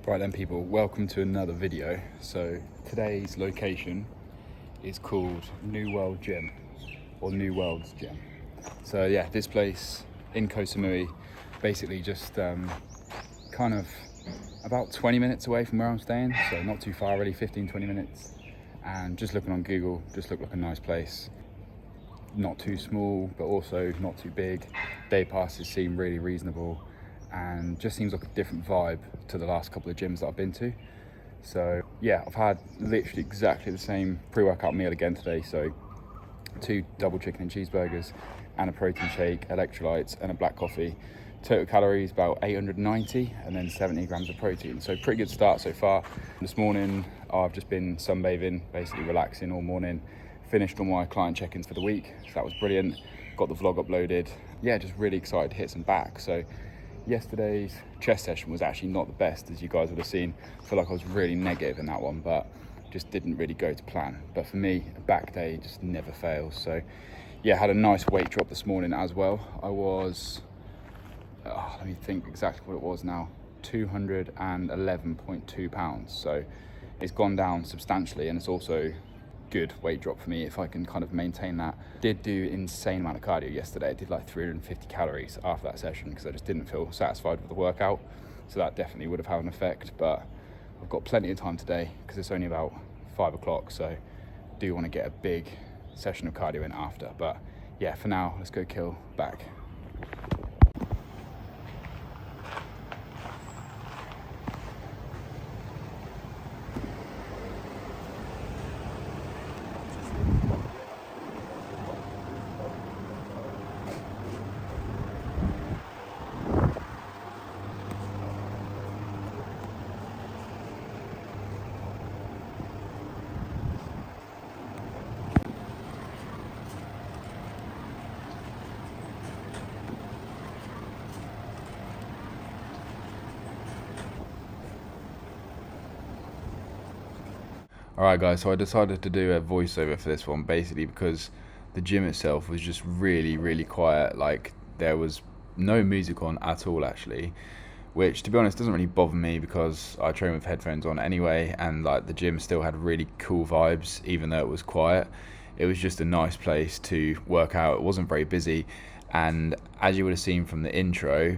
Right then people, welcome to another video. So today's location is called New World Gym, or New World's Gym. So yeah, this place in Koh Samui, basically just kind of about 20 minutes away from where I'm staying, so not too far really, 15-20 minutes. And just looking on Google, just looked like a nice place. Not too small, but also not too big. Day passes seem really reasonable, and just seems like a different vibe to the last couple of gyms that I've been to. So yeah, I've had literally exactly the same pre-workout meal again today. So 2 double chicken and cheeseburgers and a protein shake, electrolytes and a black coffee. Total calories about 890 and then 70 grams of protein. So pretty good start so far. This morning I've just been sunbathing, basically relaxing all morning. Finished all my client check-ins for the week, so that was brilliant. Got the vlog uploaded. Yeah, just really excited to hit some back. So yesterday's chest session was actually not the best, as you guys would have seen. I feel like I was really negative in that one, but just didn't really go to plan. But for me, a back day just never fails. So yeah, had a nice weight drop this morning as well. I was, let me think exactly what it was now, 211.2 pounds. So it's gone down substantially, and it's also good weight drop for me if I can kind of maintain that. Did do insane amount of cardio yesterday. I did like 350 calories after that session because I just didn't feel satisfied with the workout, so that definitely would have had an effect. But I've got plenty of time today because it's only about 5 o'clock, so I do want to get a big session of cardio in after. But yeah, for now, let's go kill back. Alright guys, so I decided to do a voiceover for this one, basically because the gym itself was just really quiet. Like, there was no music on at all actually, which to be honest doesn't really bother me because I train with headphones on anyway, and like the gym still had really cool vibes even though it was quiet. It was just a nice place to work out. It wasn't very busy, and as you would have seen from the intro,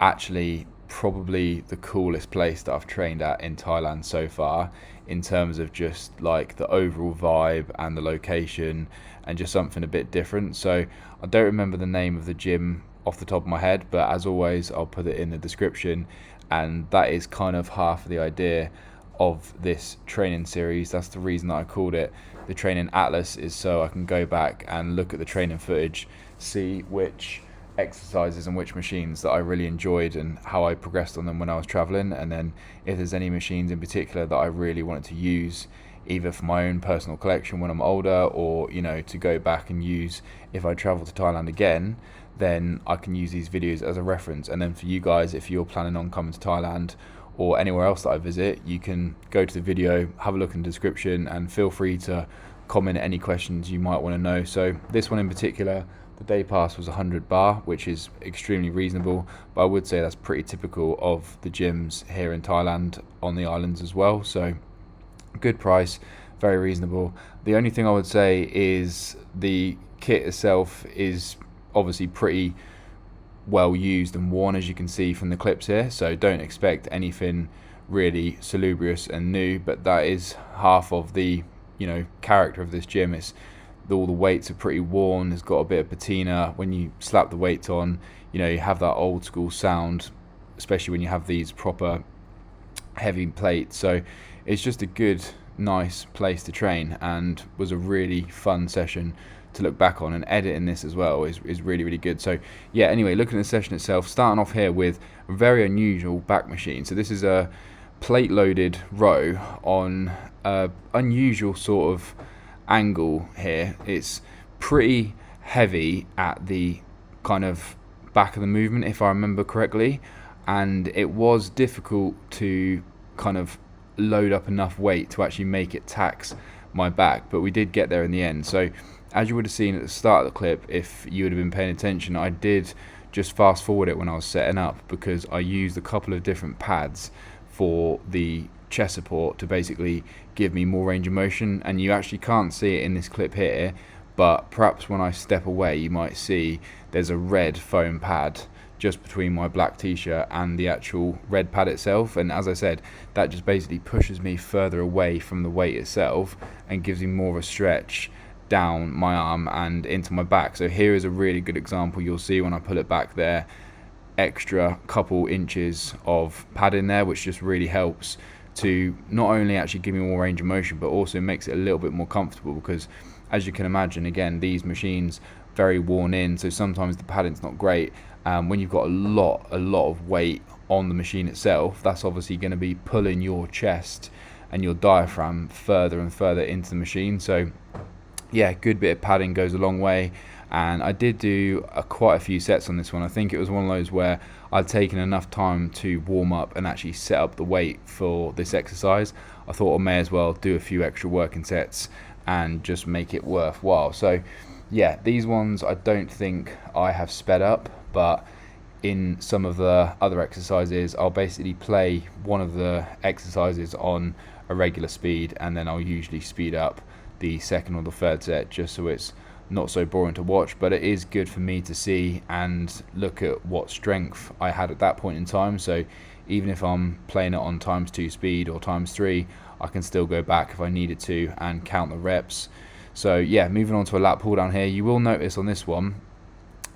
actually probably the coolest place that I've trained at in Thailand so far, in terms of just like the overall vibe and the location and just something a bit different. So I don't remember the name of the gym off the top of my head, but as always I'll put it in the description, and that is kind of half of the idea of this training series. That's the reason that I called it the Training Atlas, is so I can go back and look at the training footage, see which exercises and which machines that I really enjoyed and how I progressed on them when I was traveling, and then if there's any machines in particular that I really wanted to use either for my own personal collection when I'm older, or you know, to go back and use if I travel to Thailand again, then I can use these videos as a reference. And then for you guys, if you're planning on coming to Thailand or anywhere else that I visit, you can go to the video, have a look in the description, and feel free to comment any questions you might want to know. So this one in particular, the day pass was 100 baht, which is extremely reasonable, but I would say that's pretty typical of the gyms here in Thailand on the islands as well. So good price, very reasonable. The only thing I would say is the kit itself is obviously pretty well used and worn, as you can see from the clips here, so don't expect anything really salubrious and new, but that is half of the, you know, character of this gym. Is all the weights are pretty worn. It's got a bit of patina. When you slap the weights on, you know, you have that old school sound, especially when you have these proper heavy plates. So it's just a good, nice place to train, and was a really fun session to look back on. And editing this as well is really good. So yeah, anyway, looking at the session itself, starting off here with a very unusual back machine. So this is a plate loaded row on a unusual sort of angle here. It's pretty heavy at the kind of back of the movement, if I remember correctly, and it was difficult to kind of load up enough weight to actually make it tax my back, but we did get there in the end. So as you would have seen at the start of the clip, if you would have been paying attention, I did just fast forward it when I was setting up, because I used a couple of different pads for the chest support to basically give me more range of motion. And you actually can't see it in this clip here, but perhaps when I step away you might see there's a red foam pad just between my black t-shirt and the actual red pad itself. And as I said, that just basically pushes me further away from the weight itself and gives me more of a stretch down my arm and into my back. So here is a really good example. You'll see when I pull it back there, extra couple inches of pad in there, which just really helps to not only actually give me more range of motion, but also makes it a little bit more comfortable, because as you can imagine, again, these machines very worn in, so sometimes the padding's not great. When you've got a lot of weight on the machine itself, that's obviously going to be pulling your chest and your diaphragm further and further into the machine. So yeah, good bit of padding goes a long way. And I did do quite a few sets on this one. I think it was one of those where I'd taken enough time to warm up and actually set up the weight for this exercise. I thought I may as well do a few extra working sets and just make it worthwhile. So yeah, these ones I don't think I have sped up, but in some of the other exercises I'll basically play one of the exercises on a regular speed, and then I'll usually speed up the second or the third set just so it's not so boring to watch. But it is good for me to see and look at what strength I had at that point in time. So even if I'm playing it on ×2 speed or ×3, I can still go back if I needed to and count the reps. So yeah, moving on to a lat pull down here. You will notice on this one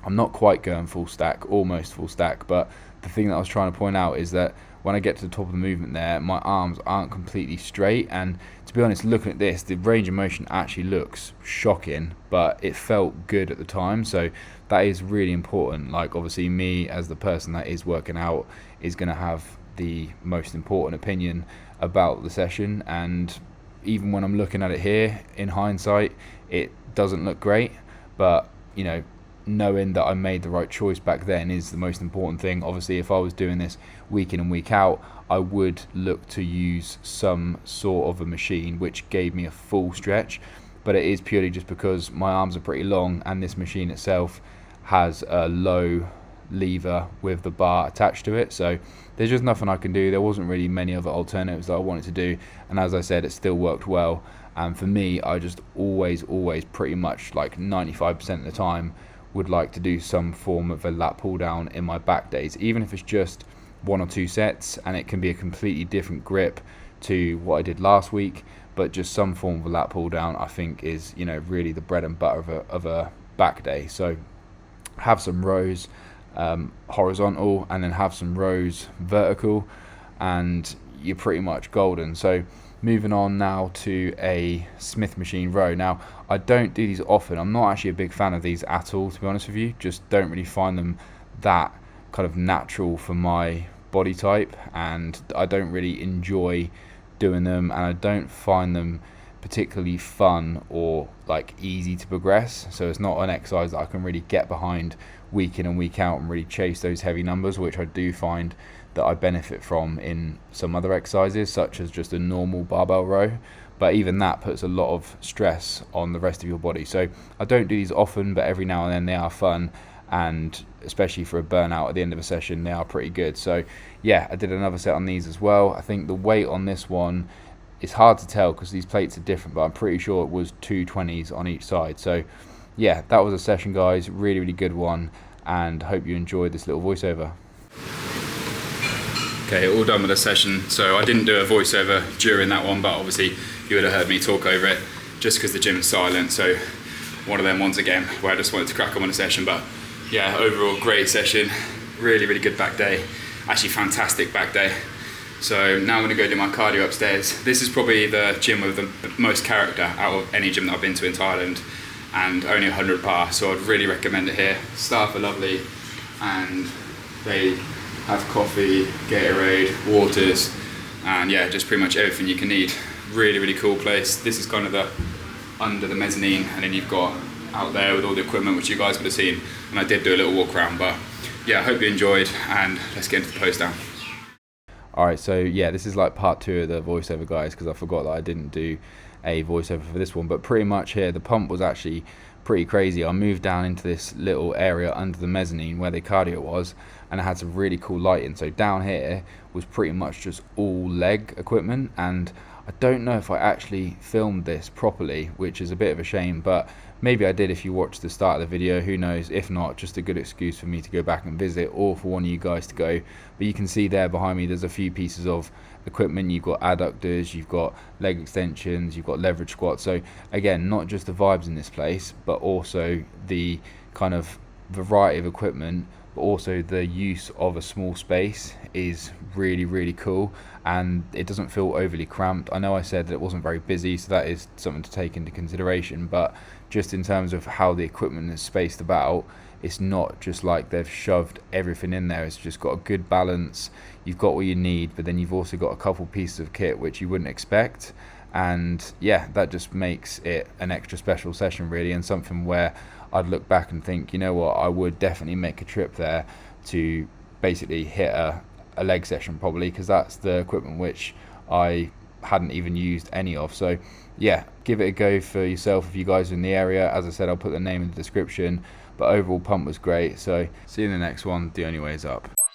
I'm not quite going full stack, almost full stack, but the thing that I was trying to point out is that when I get to the top of the movement there, my arms aren't completely straight. And to be honest, looking at this, the range of motion actually looks shocking, but it felt good at the time. So that is really important. Like, obviously me as the person that is working out is going to have the most important opinion about the session. And even when I'm looking at it here in hindsight, it doesn't look great, but you know, knowing that I made the right choice back then is the most important thing. Obviously, if I was doing this week in and week out, I would look to use some sort of a machine which gave me a full stretch, but it is purely just because my arms are pretty long and this machine itself has a low lever with the bar attached to it. So there's just nothing I can do. There wasn't really many other alternatives that I wanted to do, and as I said, it still worked well. And for me, I just always pretty much like 95% of the time would like to do some form of a lat pull down in my back days, even if it's just 1 or 2 sets, and it can be a completely different grip to what I did last week, but just some form of a lat pull down I think is, you know, really the bread and butter of a back day. So have some rows horizontal and then have some rows vertical, and you're pretty much golden. So moving on now to a Smith machine row. Now, I don't do these often. I'm not actually a big fan of these at all, to be honest with you. Just don't really find them that kind of natural for my body type, and I don't really enjoy doing them, and I don't find them particularly fun or like easy to progress. So it's not an exercise that I can really get behind week in and week out and really chase those heavy numbers, which I do find that I benefit from in some other exercises, such as just a normal barbell row. But even that puts a lot of stress on the rest of your body. So I don't do these often, but every now and then they are fun, and especially for a burnout at the end of a session, they are pretty good. So yeah, I did another set on these as well. I think the weight on this one, it's hard to tell because these plates are different, but I'm pretty sure it was 220s on each side. So yeah, that was a session, guys. Really good one, and hope you enjoyed this little voiceover. Okay, all done with the session. So I didn't do a voiceover during that one, but obviously you would have heard me talk over it just because the gym is silent. So one of them ones again where I just wanted to crack on with the session. But yeah, overall great session. Really good back day. Actually fantastic back day. So now I'm going to go do my cardio upstairs. This is probably the gym with the most character out of any gym that I've been to in Thailand, and only 100 par, so I'd really recommend it here. Staff are lovely, and they have coffee, Gatorade, waters, and yeah, just pretty much everything you can need. Really cool place. This is kind of the under the mezzanine, and then you've got out there with all the equipment, which you guys would have seen, and I did do a little walk around. But yeah, I hope you enjoyed, and let's get into the post down. Alright, so yeah, this is like part 2 of the voiceover, guys, because I forgot that I didn't do a voiceover for this one. But pretty much here, the pump was actually pretty crazy. I moved down into this little area under the mezzanine where the cardio was, and it had some really cool lighting. So down here was pretty much just all leg equipment, and I don't know if I actually filmed this properly, which is a bit of a shame, but maybe I did if you watched the start of the video, who knows. If not, just a good excuse for me to go back and visit, or for one of you guys to go. But you can see there behind me there's a few pieces of equipment. You've got adductors, you've got leg extensions, you've got leverage squats. So again, not just the vibes in this place, but also the kind of variety of equipment, but also the use of a small space is really cool, and it doesn't feel overly cramped. I know I said that it wasn't very busy, so that is something to take into consideration, but just in terms of how the equipment is spaced about, it's not just like they've shoved everything in there. It's just got a good balance. You've got what you need, but then you've also got a couple pieces of kit which you wouldn't expect, and yeah, that just makes it an extra special session really, and something where I'd look back and think, you know what, I would definitely make a trip there to basically hit a leg session probably, because that's the equipment which I hadn't even used any of. So yeah, give it a go for yourself if you guys are in the area. As I said, I'll put the name in the description, but overall pump was great. So see you in the next one. The only way is up.